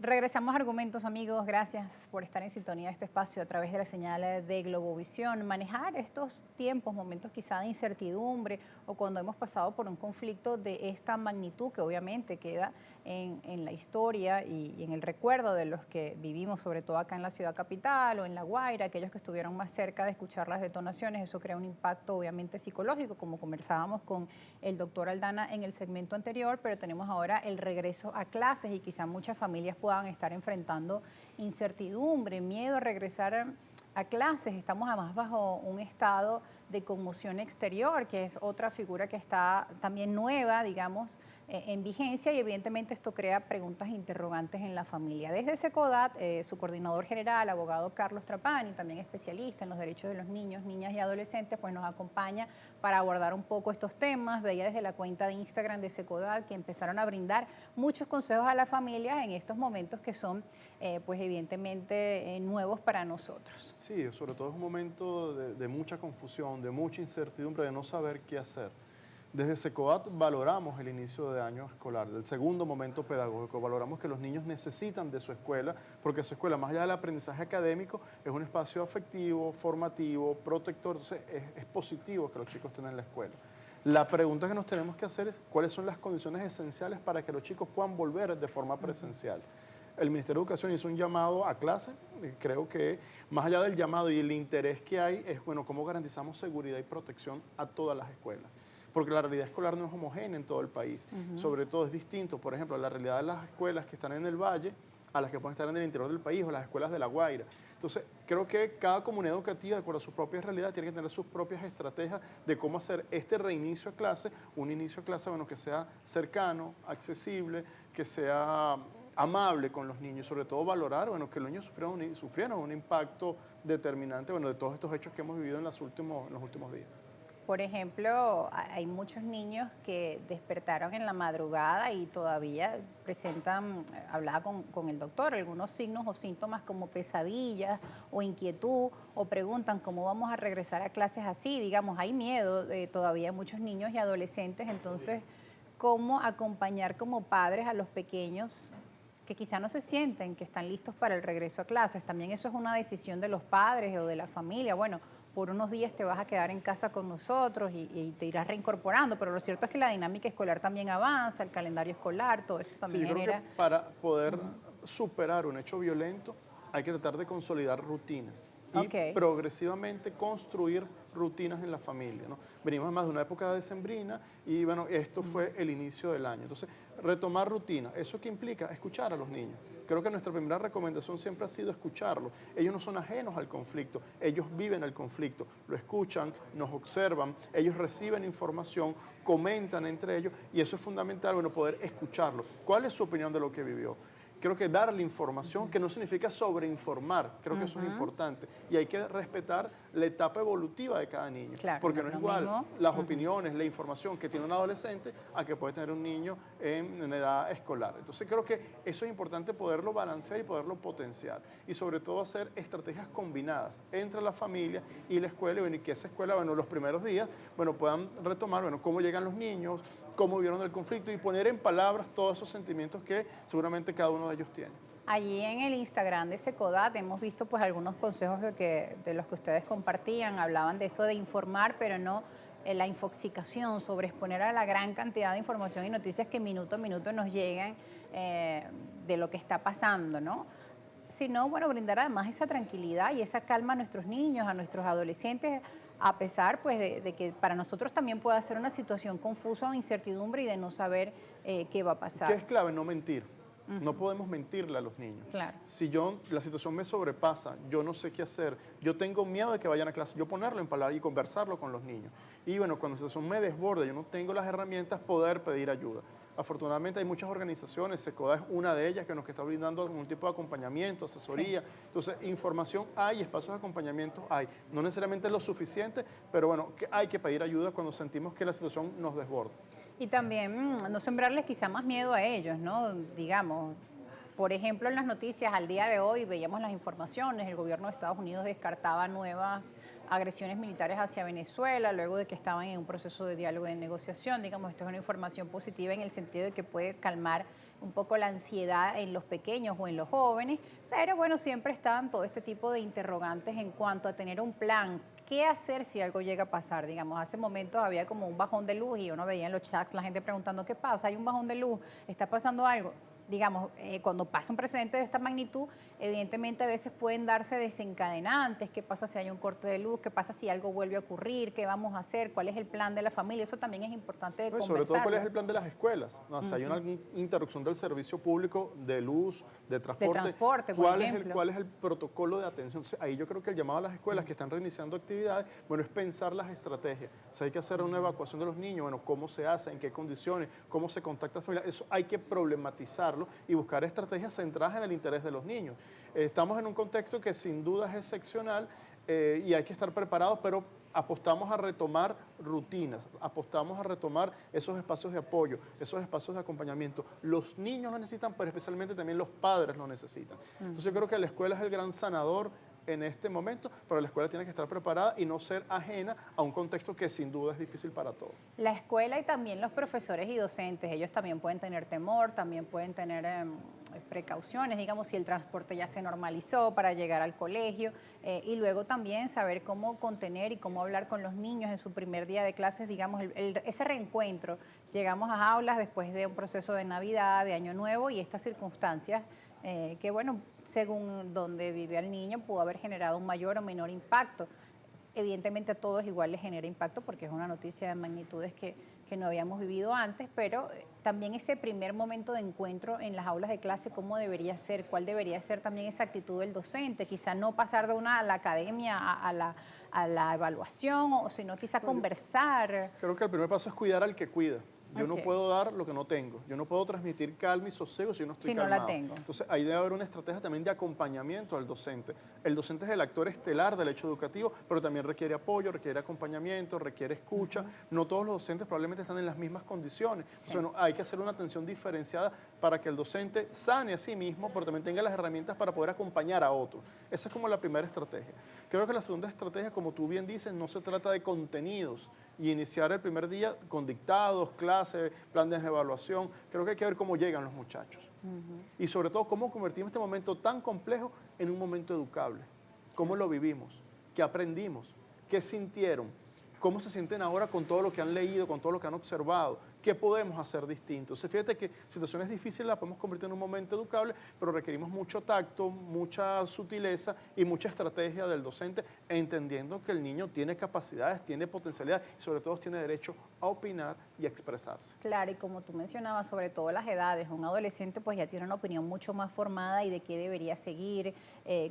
Regresamos a Argumentos, amigos. Gracias por estar en sintonía de este espacio a través de la señal de Globovisión. Manejar estos tiempos, momentos quizá de incertidumbre o cuando hemos pasado por un conflicto de esta magnitud que obviamente queda en la historia y en el recuerdo de los que vivimos, sobre todo acá en la ciudad capital o en La Guaira, aquellos que estuvieron más cerca de escuchar las detonaciones, eso crea un impacto obviamente psicológico, como conversábamos con el doctor Aldana en el segmento anterior, pero tenemos ahora el regreso a clases y quizá muchas familias puedan estar enfrentando incertidumbre, miedo a regresar a clases. Estamos además bajo un estado de conmoción exterior, que es otra figura que está también nueva, digamos, en vigencia, y evidentemente esto crea preguntas e interrogantes en la familia. Desde SECODAT, su coordinador general, abogado Carlos Trapani, también especialista en los derechos de los niños, niñas y adolescentes, pues nos acompaña para abordar un poco estos temas. Veía desde la cuenta de Instagram de SECODAT que empezaron a brindar muchos consejos a las familias en estos momentos que son, pues evidentemente, nuevos para nosotros. Sí, sobre todo es un momento de mucha confusión, de mucha incertidumbre, de no saber qué hacer. Desde SECODAT valoramos el inicio de año escolar, del segundo momento pedagógico. Valoramos que los niños necesitan de su escuela, porque su escuela, más allá del aprendizaje académico, es un espacio afectivo, formativo, protector. Entonces, es positivo que los chicos estén en la escuela. La pregunta que nos tenemos que hacer es cuáles son las condiciones esenciales para que los chicos puedan volver de forma presencial. El Ministerio de Educación hizo un llamado a clase. Creo que más allá del llamado y el interés que hay es, bueno, cómo garantizamos seguridad y protección a todas las escuelas. Porque la realidad escolar no es homogénea en todo el país. Sobre todo es distinto, por ejemplo, la realidad de las escuelas que están en el valle a las que pueden estar en el interior del país o las escuelas de La Guaira. Entonces, creo que cada comunidad educativa, de acuerdo a su propia realidad, tiene que tener sus propias estrategias de cómo hacer este reinicio a clase, un inicio a clase, bueno, que sea cercano, accesible, que sea amable con los niños, sobre todo valorar, bueno, que los niños sufrieron un impacto determinante, bueno, de todos estos hechos que hemos vivido en los últimos días. Por ejemplo, hay muchos niños que despertaron en la madrugada y todavía presentan, hablaba con el doctor, algunos signos o síntomas como pesadillas o inquietud, o preguntan cómo vamos a regresar a clases así. Digamos, hay miedo todavía muchos niños y adolescentes, entonces, ¿cómo acompañar como padres a los pequeños que quizá no se sienten que están listos para el regreso a clases? También eso es una decisión de los padres o de la familia. Bueno, por unos días te vas a quedar en casa con nosotros y te irás reincorporando, pero lo cierto es que la dinámica escolar también avanza, el calendario escolar, todo esto también Sí, yo creo genera... que para poder superar un hecho violento hay que tratar de consolidar rutinas y Ok. progresivamente construir rutinas en la familia, ¿no? Venimos además de una época decembrina y bueno, esto fue el inicio del año. Entonces, retomar rutinas, ¿eso qué implica? Escuchar a los niños. Creo que nuestra primera recomendación siempre ha sido escucharlos. Ellos no son ajenos al conflicto, ellos viven el conflicto, lo escuchan, nos observan, ellos reciben información, comentan entre ellos y eso es fundamental, bueno, poder escucharlo. ¿Cuál es su opinión de lo que vivió? Creo que darle información, que no significa sobreinformar, creo que eso es importante. Y hay que respetar la etapa evolutiva de cada niño. Claro, Porque no es lo igual mismo. las opiniones, la información que tiene un adolescente a que puede tener un niño en edad escolar. Entonces creo que eso es importante poderlo balancear y poderlo potenciar. Y sobre todo hacer estrategias combinadas entre la familia y la escuela. Y, bueno, y que esa escuela, bueno, los primeros días, bueno, puedan retomar, bueno, cómo llegan los niños, cómo vivieron el conflicto y poner en palabras todos esos sentimientos que seguramente cada uno de ellos tiene. Allí en el Instagram de SECODAT hemos visto pues algunos consejos de los que ustedes compartían, hablaban de eso de informar, pero no la infoxicación, sobre exponer a la gran cantidad de información y noticias que minuto a minuto nos llegan de lo que está pasando, ¿no? Sino, bueno, brindar además esa tranquilidad y esa calma a nuestros niños, a nuestros adolescentes, a pesar pues de que para nosotros también puede ser una situación confusa, de incertidumbre y de no saber qué va a pasar. ¿Qué es clave? No mentir. No podemos mentirle a los niños. Claro. Si la situación me sobrepasa, yo no sé qué hacer, yo tengo miedo de que vayan a clase, yo ponerlo en palabras y conversarlo con los niños. Y bueno, cuando la situación me desborda, yo no tengo las herramientas, poder pedir ayuda. Afortunadamente hay muchas organizaciones, SECODA es una de ellas que nos está brindando algún tipo de acompañamiento, asesoría. Sí. Entonces, información hay, espacios de acompañamiento hay. No necesariamente lo suficiente, pero bueno, que hay que pedir ayuda cuando sentimos que la situación nos desborda. Y también no sembrarles quizá más miedo a ellos, ¿no? Digamos, por ejemplo, en las noticias al día de hoy veíamos las informaciones, el gobierno de Estados Unidos descartaba nuevas agresiones militares hacia Venezuela, luego de que estaban en un proceso de diálogo y de negociación. Digamos, esto es una información positiva en el sentido de que puede calmar un poco la ansiedad en los pequeños o en los jóvenes, pero bueno, siempre están todo este tipo de interrogantes en cuanto a tener un plan. ¿Qué hacer si algo llega a pasar? Digamos, hace momentos había como un bajón de luz y uno veía en los chats la gente preguntando, ¿qué pasa? ¿Hay un bajón de luz? ¿Está pasando algo? Digamos, cuando pasa un precedente de esta magnitud, evidentemente a veces pueden darse desencadenantes. ¿Qué pasa si hay un corte de luz? ¿Qué pasa si algo vuelve a ocurrir? ¿Qué vamos a hacer? ¿Cuál es el plan de la familia? Eso también es importante de No, y sobre todo, ¿cuál es conversarlo. el plan de las escuelas? ¿No? Si hay una interrupción del servicio público de luz, de De transporte, transporte, por ejemplo. ¿cuál es el protocolo de atención? Entonces, ahí yo creo que el llamado a las escuelas que están reiniciando actividades, bueno, es pensar las estrategias. Si hay que hacer una evacuación de los niños, bueno, ¿cómo se hace? ¿En qué condiciones? ¿Cómo se contacta a la familia? Eso hay que problematizarlo y buscar estrategias centradas en el interés de los niños. Estamos en un contexto que sin duda es excepcional y hay que estar preparados, pero apostamos a retomar rutinas, apostamos a retomar esos espacios de apoyo, esos espacios de acompañamiento. Los niños lo necesitan, pero especialmente también los padres lo necesitan. Entonces yo creo que la escuela es el gran sanador en este momento, pero la escuela tiene que estar preparada y no ser ajena a un contexto que sin duda es difícil para todos. La escuela y también los profesores y docentes, ellos también pueden tener temor, también pueden tener precauciones, digamos, si el transporte ya se normalizó para llegar al colegio, y luego también saber cómo contener y cómo hablar con los niños en su primer día de clases, digamos, ese reencuentro. Llegamos a aulas después de un proceso de Navidad, de Año Nuevo y estas circunstancias que, bueno, según donde vive el niño, pudo haber generado un mayor o menor impacto. Evidentemente a todos igual les genera impacto porque es una noticia de magnitudes que no habíamos vivido antes, pero también ese primer momento de encuentro en las aulas de clase, ¿cómo debería ser? ¿Cuál debería ser también esa actitud del docente? Quizá no pasar de una a la academia a la evaluación, o sino quizá conversar. Creo que el primer paso es cuidar al que cuida. Yo no Ok. puedo dar lo que no tengo. Yo no puedo transmitir calma y sosiego si yo no estoy Si no calmado. la tengo. Entonces, ahí debe haber una estrategia también de acompañamiento al docente. El docente es el actor estelar del hecho educativo, pero también requiere apoyo, requiere acompañamiento, requiere escucha. No todos los docentes probablemente están en las mismas condiciones. Sí. Entonces, hay que hacer una atención diferenciada para que el docente sane a sí mismo, pero también tenga las herramientas para poder acompañar a otros. Esa es como la primera estrategia. Creo que la segunda estrategia, como tú bien dices, no se trata de contenidos y iniciar el primer día con dictados, clases, planes de evaluación. Creo que hay que ver cómo llegan los muchachos. Y sobre todo, cómo convertimos este momento tan complejo en un momento educable. Cómo lo vivimos, qué aprendimos, qué sintieron, cómo se sienten ahora con todo lo que han leído, con todo lo que han observado, qué podemos hacer distinto. Entonces, fíjate que situaciones difíciles las podemos convertir en un momento educable, pero requerimos mucho tacto, mucha sutileza y mucha estrategia del docente, entendiendo que el niño tiene capacidades, tiene potencialidad y sobre todo tiene derecho a opinar y a expresarse. Claro, y como tú mencionabas, sobre todo las edades, un adolescente pues ya tiene una opinión mucho más formada y de qué debería seguir,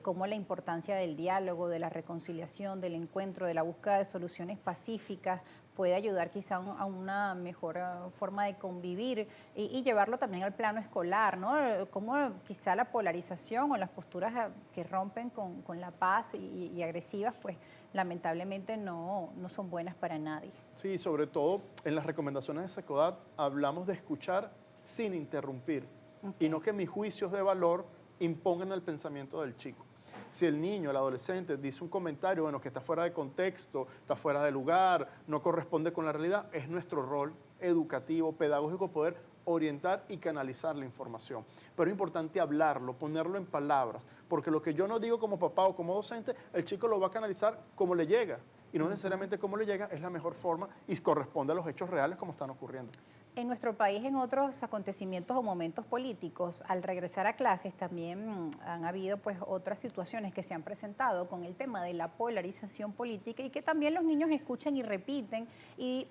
cómo la importancia del diálogo, de la reconciliación, del encuentro, de la búsqueda de soluciones pacíficas puede ayudar quizá a una mejor forma de convivir y llevarlo también al plano escolar, ¿no? Como quizá la polarización o las posturas que rompen con la paz y agresivas, pues lamentablemente no son buenas para nadie. Sí, sobre todo en las recomendaciones de Secodat hablamos de escuchar sin interrumpir y no que mis juicios de valor impongan el pensamiento del chico. Si el niño, el adolescente, dice un comentario, bueno, que está fuera de contexto, está fuera de lugar, no corresponde con la realidad, es nuestro rol educativo, pedagógico, poder orientar y canalizar la información. Pero es importante hablarlo, ponerlo en palabras, porque lo que yo no digo como papá o como docente, el chico lo va a canalizar como le llega, y no necesariamente como le llega es la mejor forma y corresponde a los hechos reales como están ocurriendo. En nuestro país, en otros acontecimientos o momentos políticos, al regresar a clases también han habido pues otras situaciones que se han presentado con el tema de la polarización política y que también los niños escuchan y repiten y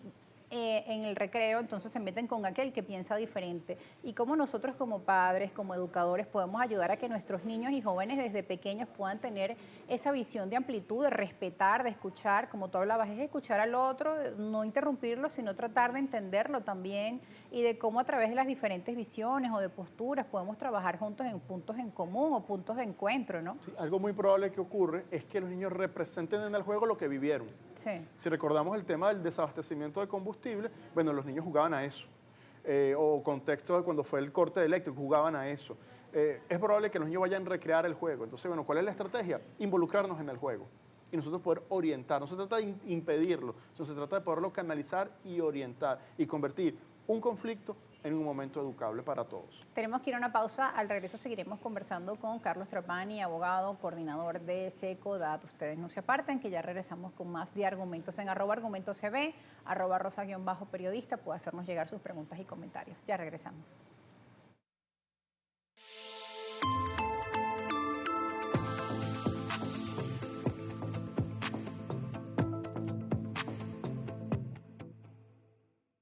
en el recreo entonces se meten con aquel que piensa diferente. Y cómo nosotros como padres, como educadores, podemos ayudar a que nuestros niños y jóvenes desde pequeños puedan tener esa visión de amplitud, de respetar, de escuchar, como tú hablabas, es escuchar al otro, no interrumpirlo, sino tratar de entenderlo también y de cómo a través de las diferentes visiones o de posturas podemos trabajar juntos en puntos en común o puntos de encuentro, ¿no? Sí, algo muy probable que ocurre es que los niños representen en el juego lo que vivieron. Sí. Si recordamos el tema del desabastecimiento de combustible, bueno, los niños jugaban a eso. O contexto de cuando fue el corte de eléctrico, jugaban a eso. Es probable que los niños vayan a recrear el juego. Entonces, bueno, ¿cuál es la estrategia? Involucrarnos en el juego y nosotros poder orientar. No se trata de impedirlo, sino se trata de poderlo canalizar y orientar y convertir un conflicto en un momento educable para todos. Tenemos que ir a una pausa. Al regreso seguiremos conversando con Carlos Trapani, abogado, coordinador de Secodat. Ustedes no se aparten, que ya regresamos con más de Argumentos en @argumentoscb, @rosa_periodista. Puede hacernos llegar sus preguntas y comentarios. Ya regresamos.